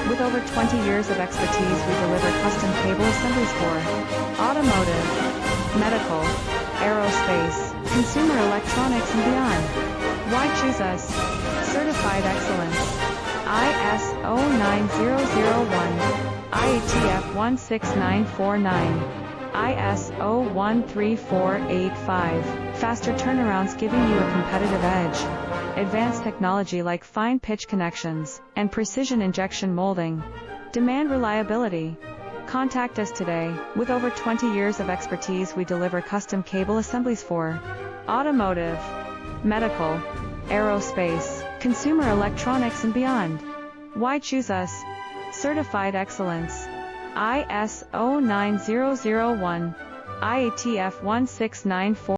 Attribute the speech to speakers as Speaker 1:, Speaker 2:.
Speaker 1: With over 20 years of expertise, we deliver custom cable assemblies for automotive, medical, aerospace, consumer electronics, and beyond. Why choose us? Certified excellence. ISO 9001, IATF 16949, ISO 13485. Faster turnarounds, giving you a competitive edge. Advanced technology like fine pitch connections and precision injection molding. Demand reliability. Contact us today. With over 20 years of expertise, we deliver custom cable assemblies for automotive, medical, aerospace, consumer electronics, and beyond. Why choose us? Certified excellence. ISO 9001, IATF 16949.